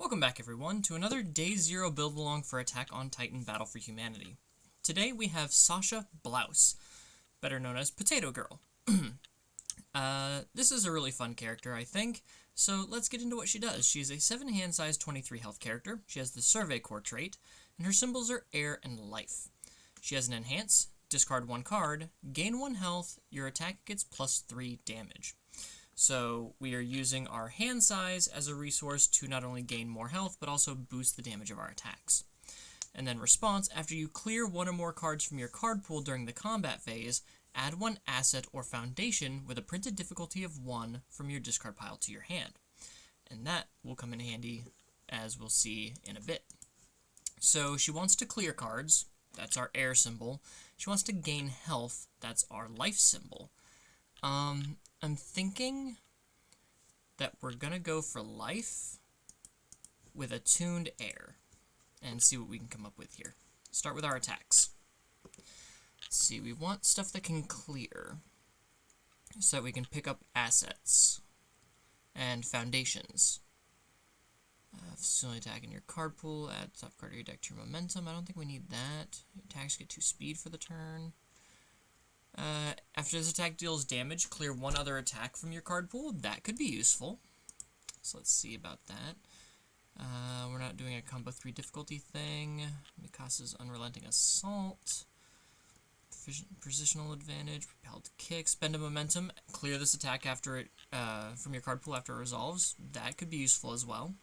Welcome back everyone to another Day Zero build along for Attack on Titan Battle for Humanity. Today we have Sasha Blouse, better known as Potato Girl. This is a really fun character, I think, so let's get into what she does. She is a 7 hand size 23 health character. She has the Survey Core trait, and her symbols are air and life. She has an enhance, discard 1 card, gain 1 health, your attack gets +3 damage. So we are using our hand size as a resource to not only gain more health, but also boost the damage of our attacks. And then response, after you clear 1 or more cards from your card pool during the combat phase, add 1 asset or foundation with a printed difficulty of 1 from your discard pile to your hand. And that will come in handy, as we'll see in a bit. So she wants to clear cards, that's our air symbol. She wants to gain health, that's our life symbol. I'm thinking that we're gonna go for life with attuned air and see what we can come up with here. Start with our attacks. Let's see, we want stuff that can clear so that we can pick up assets and foundations. Facility attack in your card pool, add top card of your deck to your momentum. I don't think we need that. Your attacks get 2 speed for the turn. After this attack deals damage, clear 1 other attack from your card pool. That could be useful. So let's see about that. We're not doing a combo 3 difficulty thing. Mikasa's Unrelenting Assault. Positional advantage, propelled kick, spend a momentum, clear this attack after it from your card pool after it resolves. That could be useful as well.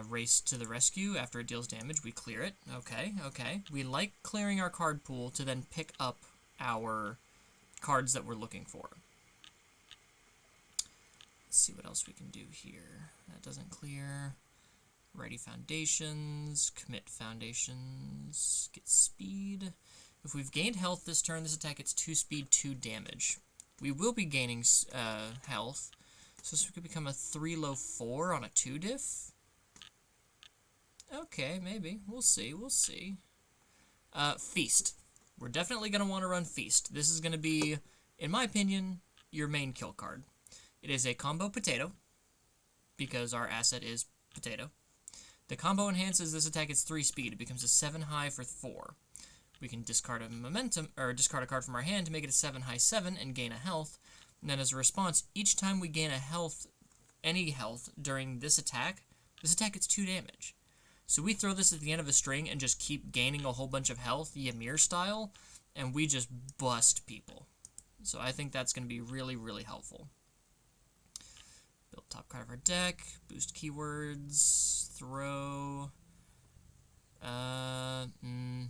Race to the rescue, after it deals damage, we clear it. Okay. We like clearing our card pool to then pick up our cards that we're looking for. Let's see what else we can do here. That doesn't clear. Ready foundations, commit foundations, get speed. If we've gained health this turn, this attack gets 2 speed, 2 damage. We will be gaining health, so this could become a 3 low 4 on a 2 diff. Okay, maybe. We'll see. Feast. We're definitely going to want to run Feast. This is going to be, in my opinion, your main kill card. It is a combo potato, because our asset is potato. The combo enhances this attack gets 3 speed. It becomes a 7 high for 4. We can discard a momentum, or discard a card from our hand to make it a 7 high 7 and gain a health. And then as a response, each time we gain a health, any health during this attack gets 2 damage. So we throw this at the end of a string and just keep gaining a whole bunch of health, Ymir style, and we just bust people. So I think that's going to be really, really helpful. Build top card of our deck, boost keywords, throw. No,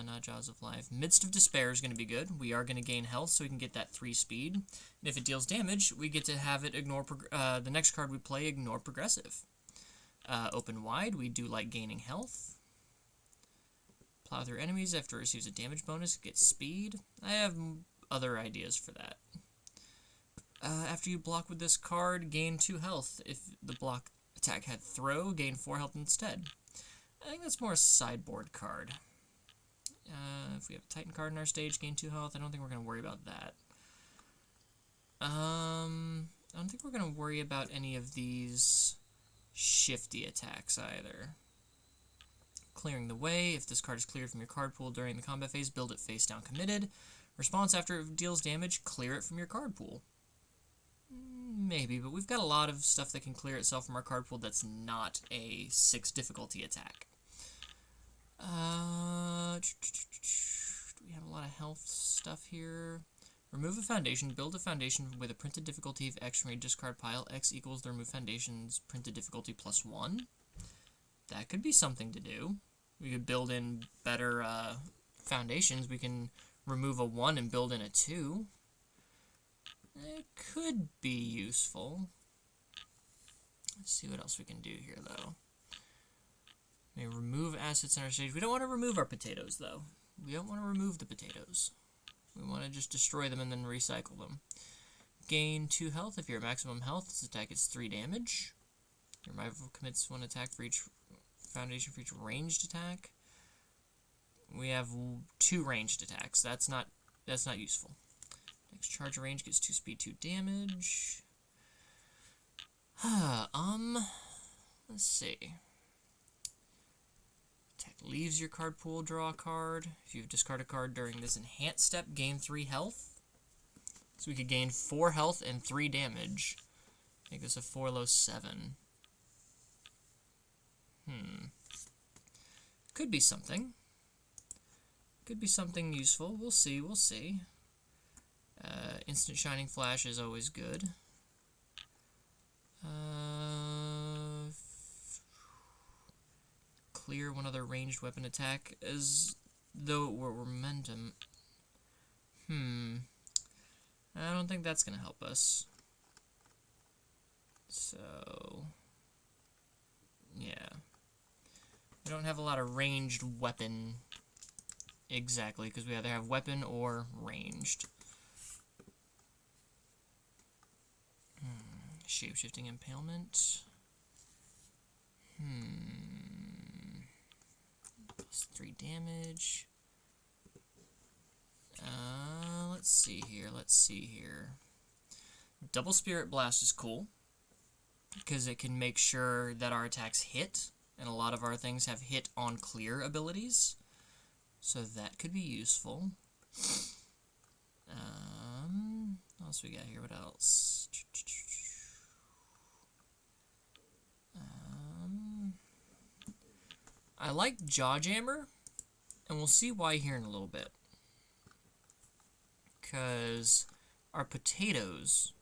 not Jaws of Life. Midst of Despair is going to be good. We are going to gain health so we can get that 3 speed. And if it deals damage, we get to have it ignore, the next card we play, ignore progressive. Open wide, we do like gaining health. Plow through enemies after it receives a damage bonus, get speed. I have other ideas for that. After you block with this card, gain 2 health. If the block attack had throw, gain 4 health instead. I think that's more a sideboard card. If we have a Titan card in our stage, gain 2 health. I don't think we're going to worry about that. I don't think we're going to worry about any of these shifty attacks either. Clearing the way. If this card is cleared from your card pool during the combat phase, build it face down committed. Response after it deals damage, clear it from your card pool. Maybe, but we've got a lot of stuff that can clear itself from our card pool that's not a 6 difficulty attack. We have a lot of health stuff here. Remove a foundation. Build a foundation with a printed difficulty of X from your discard pile. X equals the remove foundation's printed difficulty +1. That could be something to do. We could build in better foundations. We can remove a 1 and build in a 2. It could be useful. Let's see what else we can do here, though. May remove assets in our stage. We don't want to remove our potatoes, though. We don't want to remove the potatoes. We want to just destroy them and then recycle them. Gain 2 health. If you're at maximum health, this attack is 3 damage. Your rival commits 1 attack for each foundation for each ranged attack. We have 2 ranged attacks. That's not useful. Next charge range gets 2 speed, 2 damage. Let's see. Attack leaves your card pool, draw a card. If you discard a card during this enhanced step, gain 3 health. So we could gain 4 health and 3 damage. Make this a 4 low 7. Could be something. Could be something useful. We'll see, we'll see. Instant Shining Flash is always good. Clear one other ranged weapon attack as though it were momentum. I don't think that's going to help us. So, yeah. We don't have a lot of ranged weapon exactly, because we either have weapon or ranged. Shape-shifting impalement. Plus 3 damage. Let's see here. Double Spirit Blast is cool, because it can make sure that our attacks hit, and a lot of our things have hit on clear abilities, so that could be useful. What else we got here? What else? I like Jawjammer, and we'll see why here in a little bit. Because our potatoes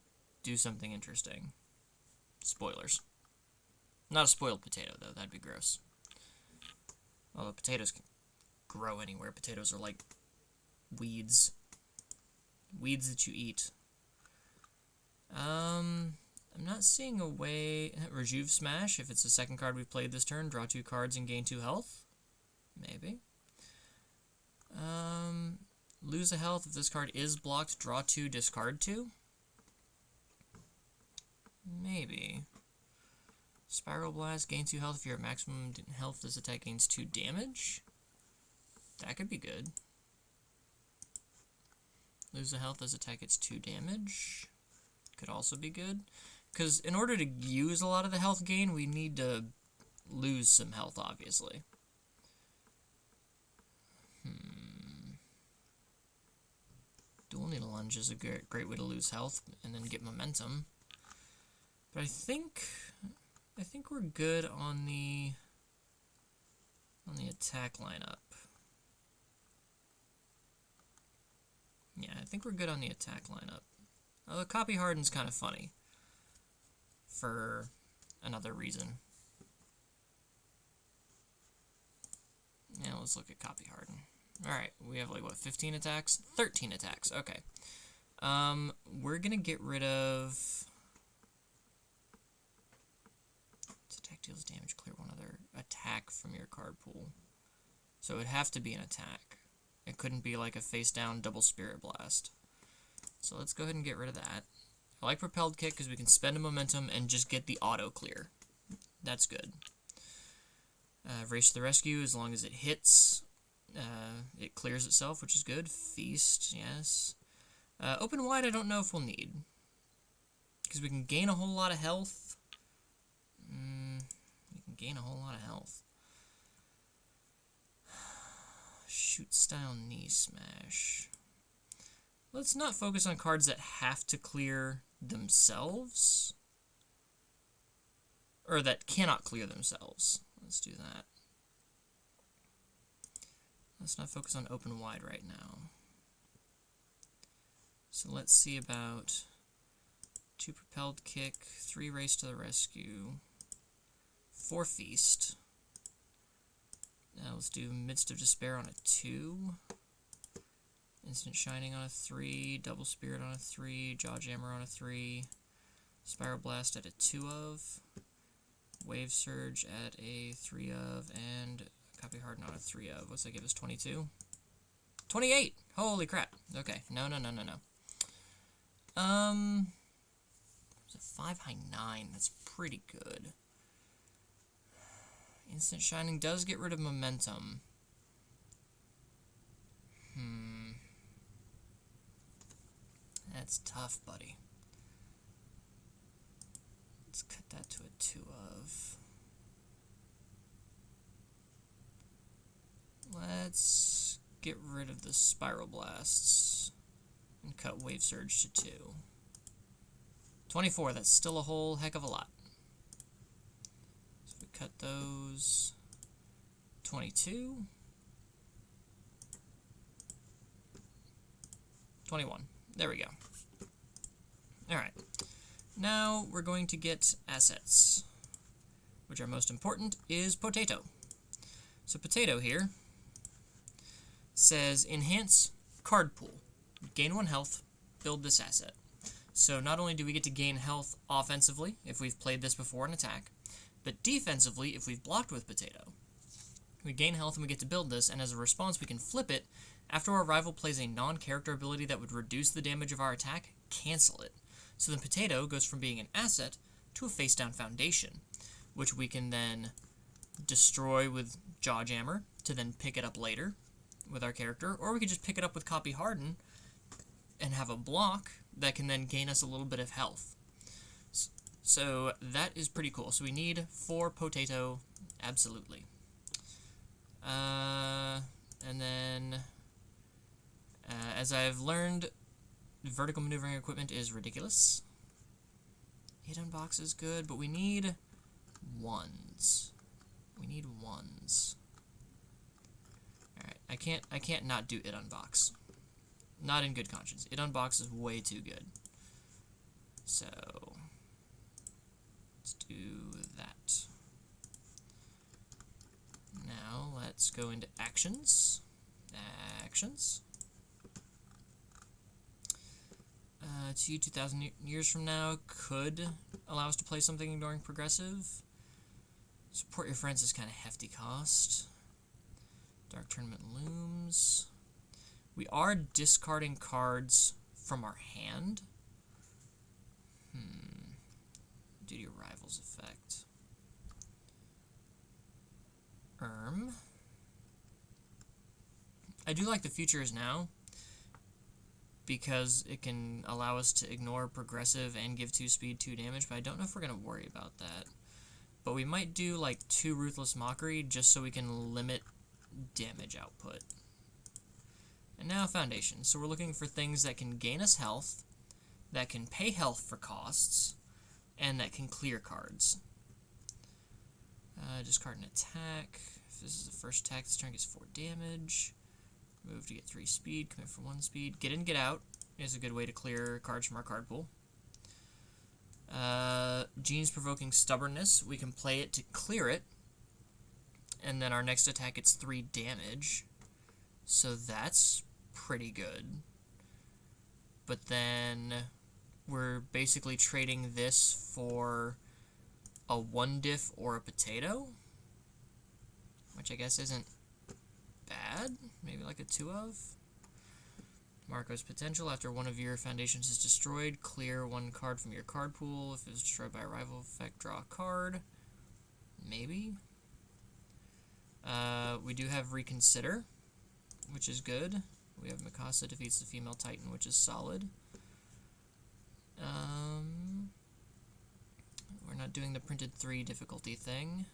do something interesting. Spoilers. Not a spoiled potato, though. That'd be gross. Although potatoes can grow anywhere. Potatoes are like weeds. Weeds that you eat. I'm not seeing a way... Rejuve Smash, if it's the second card we've played this turn, draw 2 cards and gain 2 health. Maybe. Lose a health if this card is blocked, draw 2, discard 2. Maybe. Spiral Blast, gain 2 health if you're at maximum health, this attack gains 2 damage. That could be good. Lose a health, this attack gets 2 damage. Could also be good. Because in order to use a lot of the health gain, we need to lose some health, obviously. Dual Needle Lunge is a great way to lose health and then get momentum. But I think we're good on the attack lineup. Yeah, I think we're good on the attack lineup. Although Copy Harden's kind of funny for another reason. Yeah, let's look at Copy Harden. Alright, we have like, what, 15 attacks? 13 attacks, okay. We're gonna get rid of... This attack deals damage, clear one other attack from your card pool. So it would have to be an attack. It couldn't be like a face-down double Spirit Blast. So let's go ahead and get rid of that. I like Propelled Kick because we can spend a momentum and just get the auto clear. That's good. Race to the Rescue, as long as it hits, it clears itself, which is good. Feast, yes. Open Wide, I don't know if we'll need. Because we can gain a whole lot of health. We can gain a whole lot of health. Shoot Style Knee Smash. Let's not focus on cards that have to clear themselves. Or that cannot clear themselves. Let's do that. Let's not focus on Open Wide right now. So let's see about 2 Propelled Kick, 3 Race to the Rescue, 4 Feast. Now let's do Midst of Despair on a 2. Instant Shining on a 3, Double Spirit on a 3, Jawjammer on a 3, Spiral Blast at a 2 of, Wave Surge at a 3 of, and Copy Harden on a 3 of. What's that give us, 22? 28! Holy crap. Okay, no. It's a 5 high 9, that's pretty good. Instant Shining does get rid of momentum. That's tough, buddy. Let's cut that to a 2 of. get rid of the Spiral Blasts and cut Wave Surge to 2. 24, that's still a whole heck of a lot. So we cut those. 22. 21. There we go. Alright. Now we're going to get assets, which are most important is Potato. So Potato here says enhance card pool. Gain 1 health, build this asset. So not only do we get to gain health offensively if we've played this before an attack, but defensively if we've blocked with Potato. We gain health and we get to build this, and as a response we can flip it. After our rival plays a non-character ability that would reduce the damage of our attack, cancel it. So then Potato goes from being an asset to a face-down foundation, which we can then destroy with Jawjammer to then pick it up later with our character, or we could just pick it up with Copy Harden and have a block that can then gain us a little bit of health. So that is pretty cool. So we need 4 Potato, absolutely. And then, as I've learned, vertical maneuvering equipment is ridiculous. 8 unbox is good, but we need 1s. We need 1s. Alright, I can't not do it unbox. Not in good conscience. It unbox is way too good. So let's do that. Now let's go into actions. Actions. 2,000 years from now could allow us to play something ignoring progressive. Support your friends is kind of hefty cost. Dark Tournament looms. We are discarding cards from our hand. Due to your rival's effect. I do like the Future Is Now, because it can allow us to ignore progressive and give 2 speed, 2 damage, but I don't know if we're going to worry about that. But we might do like 2 Ruthless Mockery just so we can limit damage output. And now Foundation. So we're looking for things that can gain us health, that can pay health for costs, and that can clear cards. Discard an attack. If this is the first attack, this turn gets 4 damage. Move to get 3 speed, commit for 1 speed. Get in, get out is a good way to clear cards from our card pool. Genes Provoking Stubbornness. We can play it to clear it. And then our next attack gets 3 damage. So that's pretty good. But then we're basically trading this for a 1-diff or a Potato, which I guess isn't bad. Maybe like a 2 of. Marco's Potential. After one of your foundations is destroyed, clear 1 card from your card pool. If it was destroyed by a rival effect, draw a card. Maybe. We do have Reconsider, which is good. We have Mikasa defeats the female Titan, which is solid. We're not doing the printed 3 difficulty thing.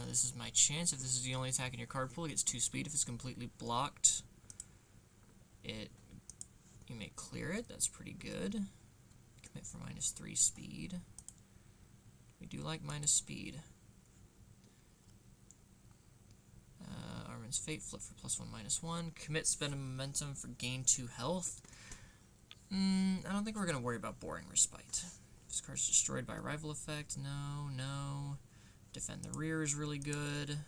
This is my chance. If this is the only attack in your card pool, it gets 2 speed. If it's completely blocked, you may clear it. That's pretty good. Commit for -3 speed. We do like -speed. Armin's Fate, flip for +1/-1. Commit, spend a momentum for gain 2 health. I don't think we're going to worry about Boring Respite. This card's destroyed by a rival effect. No. Defend the Rear is really good.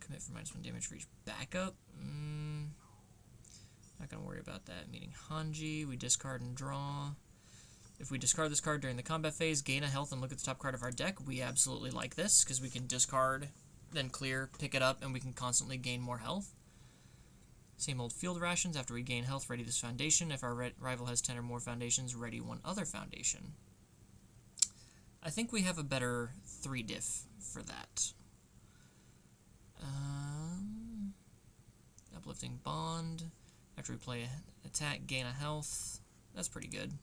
Commit for -1 damage for each backup. Not going to worry about that. Meeting Hanji. We discard and draw. If we discard this card during the combat phase, gain a health and look at the top card of our deck, we absolutely like this, because we can discard, then clear, pick it up, and we can constantly gain more health. Same old Field Rations. After we gain health, ready this foundation. If our rival has 10 or more foundations, ready 1 other foundation. I think we have a better 3-diff for that. Uplifting Bond. After we play an attack, gain a health. That's pretty good.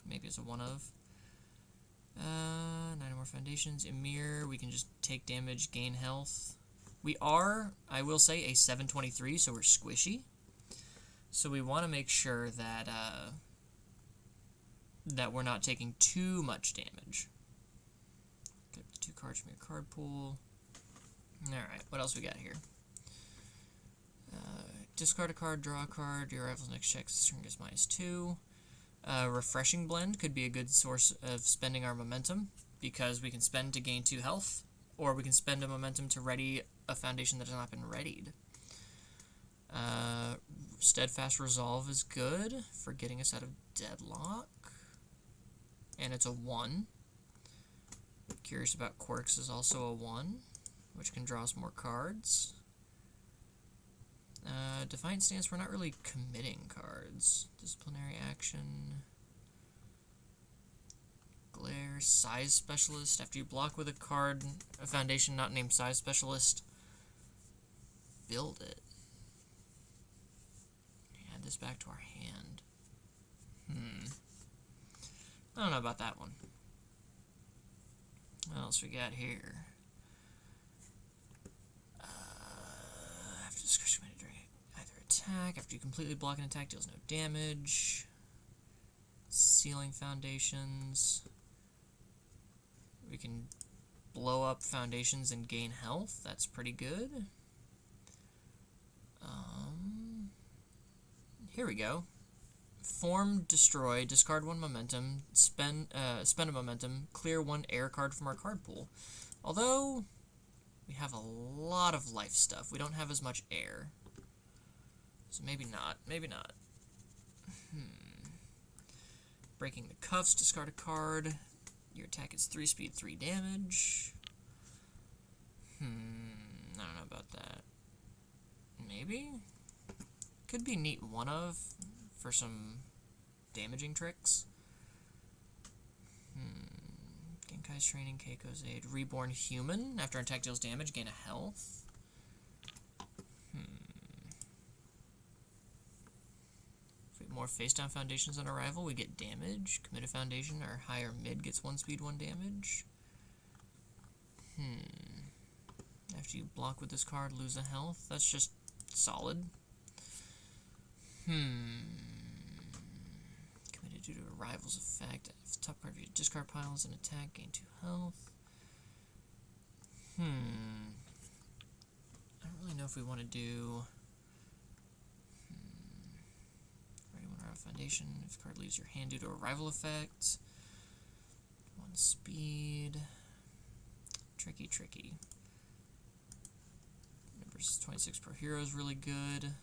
Maybe it's a 1 of. 9 more foundations. Emir, we can just take damage, gain health. We are, I will say, a 723, so we're squishy. So we want to make sure that that we're not taking too much damage. Get 2 cards from your card pool. Alright, what else we got here? Discard a card, draw a card. Your rival's next check this turn gets -2. Refreshing Blend could be a good source of spending our momentum, because we can spend to gain 2 health, or we can spend a momentum to ready a foundation that has not been readied. Steadfast Resolve is good for getting us out of deadlock, and it's a 1. Curious About Quirks is also a 1, which can draw us more cards. Defiant Stance, we're not really committing cards. Disciplinary Action. Glare, Size Specialist. After you block with a card, a foundation not named Size Specialist, build it. Add this back to our hand. I don't know about that one. What else we got here? After discretion during either attack, after you completely block an attack, deals no damage. Sealing Foundations. We can blow up foundations and gain health. That's pretty good. Here we go. Form, destroy, discard 1 momentum, spend a momentum, clear 1 air card from our card pool. Although we have a lot of life stuff, we don't have as much air. So maybe not. Maybe not. Breaking the Cuffs, discard a card. Your attack is 3 speed, 3 damage. I don't know about that. Maybe? Could be neat one of for some damaging tricks. Genkai's Training, Keiko's Aid. Reborn Human. After an attack deals damage, gain a health. If we have more face-down foundations on arrival, we get damage. Commit a foundation, our high or mid gets 1 speed, 1 damage. After you block with this card, lose a health. That's just solid. Committed due to a rival's effect. If the top part of your discard pile is an attack, gain 2 health. I don't really know if we want to do... Ready 1 rival foundation. If the card leaves your hand due to a rival effect. 1 speed. Tricky, tricky. Universus 26 per hero is really good.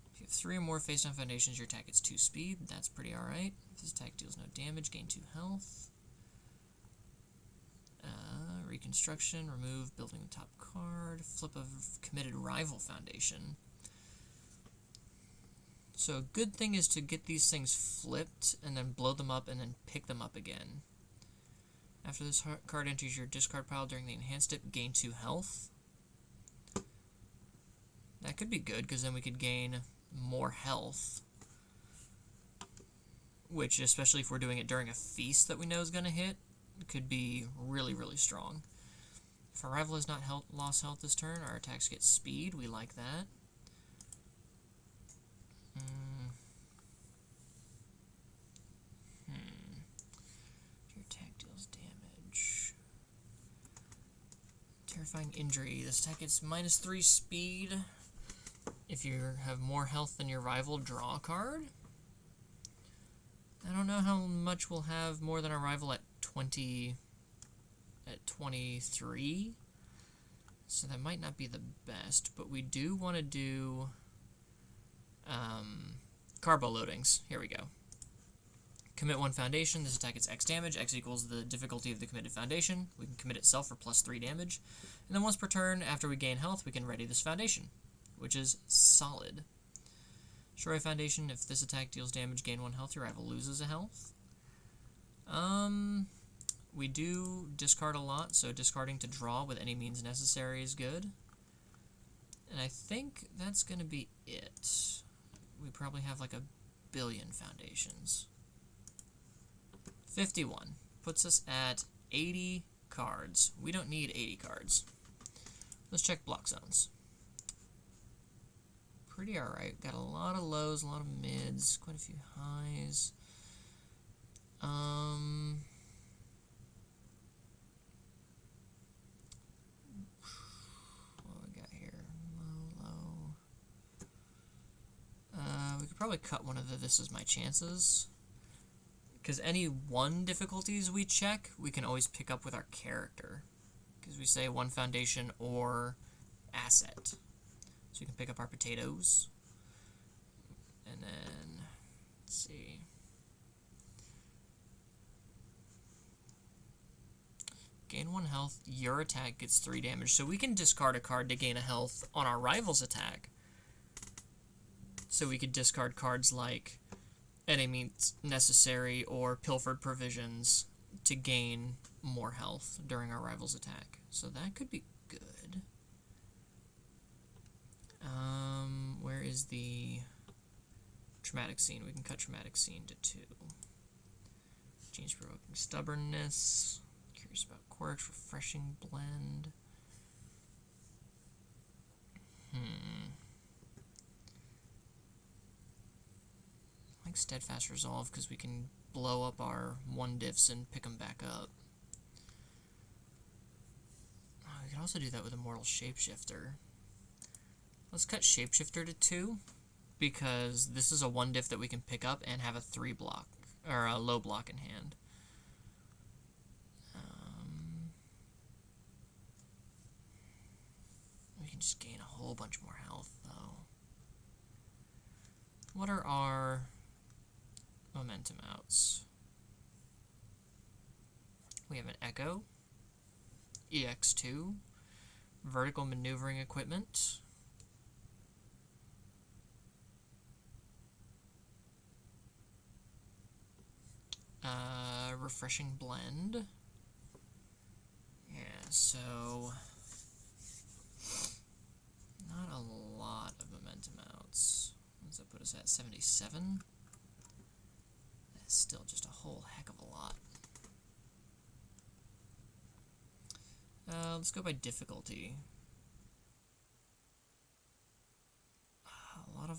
If you have 3 or more face-down foundations, your attack gets 2 speed. That's pretty alright. If this attack deals no damage, gain 2 health. Reconstruction, remove building the top card. Flip a committed rival foundation. So a good thing is to get these things flipped and then blow them up and then pick them up again. After this card enters your discard pile during the enhanced dip, gain 2 health. That could be good, because then we could gain more health. Which, especially if we're doing it during a feast that we know is going to hit, could be really, really strong. If our rival has not lost health this turn, our attacks get speed. We like that. Your attack deals damage. Terrifying Injury. This attack gets -3 speed. If you have more health than your rival, draw a card. I don't know how much we'll have more than our rival at 23. So that might not be the best, but we do want to do carbo loadings. Here we go. Commit 1 foundation. This attack gets X damage. X equals the difficulty of the committed foundation. We can commit itself for +3 damage. And then once per turn, after we gain health, we can ready this foundation, which is solid. Destroy a foundation. If this attack deals damage, gain 1 health. Your rival loses a health. We do discard a lot, so discarding to draw with any means necessary is good. And I think that's going to be it. we probably have like a billion foundations. 51 puts us at 80 cards. We don't need 80 cards. Let's check block zones. Pretty alright. Got a lot of lows, a lot of mids, quite a few highs. What we got here? Low, low. We could probably cut one of the "this is my chances." Because any one difficulties we check, we can always pick up with our character. Because we say one foundation or asset. So we can pick up our potatoes. And then, let's see. Gain 1 health, your attack gets 3 damage. So we can discard a card to gain a health on our rival's attack. So we could discard cards like Any Means Necessary or Pilfered Provisions to gain more health during our rival's attack. So that could be good. Where is the traumatic scene? We can cut traumatic scene to 2. Change provoking stubbornness. Curious about quirks. Refreshing blend. I like steadfast resolve because we can blow up our 1 diffs and pick them back up. We can also do that with Immortal Shapeshifter. Let's cut Shapeshifter to 2 because this is a 1 diff that we can pick up and have a 3 block or a low block in hand. We can just gain a whole bunch more health though. What are our momentum outs? We have an Echo, EX2, vertical maneuvering equipment, refreshing blend. Yeah, so not a lot of momentum outs. What does that put us at? 77? That's still just a whole heck of a lot. Let's go by difficulty. All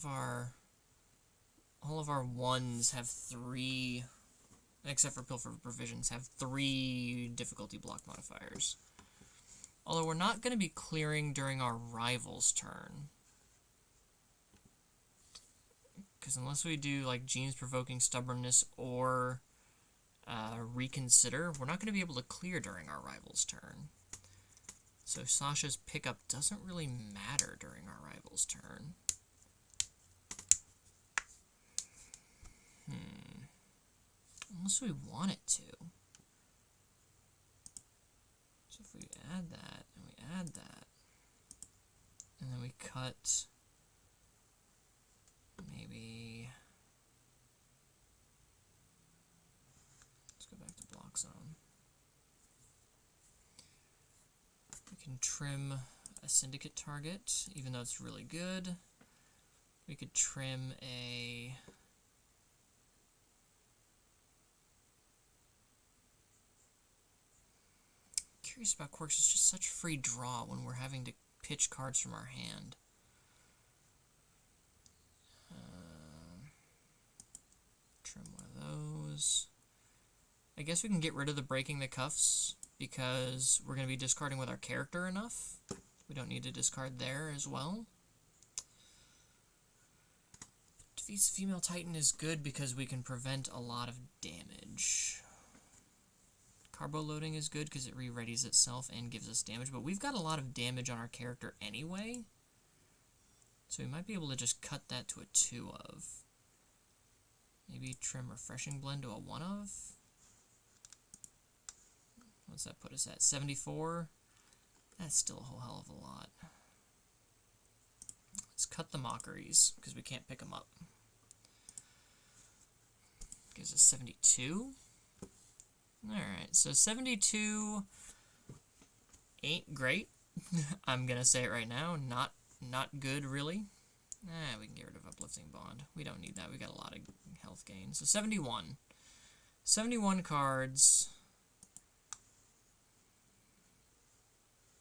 of our 1s have 3, except for Pilfered Provisions, have 3 difficulty block modifiers. Although we're not going to be clearing during our rival's turn. Because unless we do like Genes Provoking Stubbornness or Reconsider, we're not going to be able to clear during our rival's turn. So Sasha's pickup doesn't really matter during our rival's turn. Unless we want it to. So if we add that, and we add that, and then we cut maybe, let's go back to block zone. We can trim a syndicate target, even though it's really good. We could trim a Curious About Quirks is just such free draw when we're having to pitch cards from our hand. Trim one of those. I guess we can get rid of the Breaking the Cuffs because we're going to be discarding with our character enough. We don't need to discard there as well. Defeats Female Titan is good because we can prevent a lot of damage. Carbo loading is good because it re-readies itself and gives us damage, but we've got a lot of damage on our character anyway, so we might be able to just cut that to a 2 of. Maybe trim Refreshing Blend to a 1 of. What's that put us at? 74? That's still a whole hell of a lot. Let's cut the Mockeries because we can't pick them up. Gives us 72. Alright, so 72 ain't great. I'm gonna say it right now, not good really. We can get rid of Uplifting Bond. We don't need that. We got a lot of health gain. So 71. 71 cards.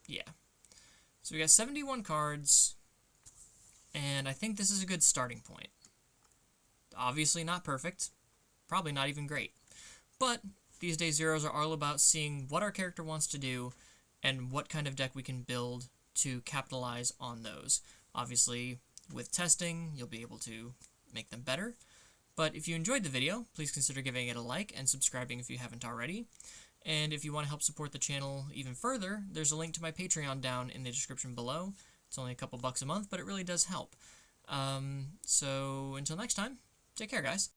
Yeah. So we got 71 cards, and I think this is a good starting point. Obviously not perfect. Probably not even great. But these day zeros are all about seeing what our character wants to do and what kind of deck we can build to capitalize on those. Obviously, with testing, you'll be able to make them better. But if you enjoyed the video, please consider giving it a like and subscribing if you haven't already. And if you want to help support the channel even further, there's a link to my Patreon down in the description below. It's only a couple bucks a month, but it really does help. So until next time, take care, guys.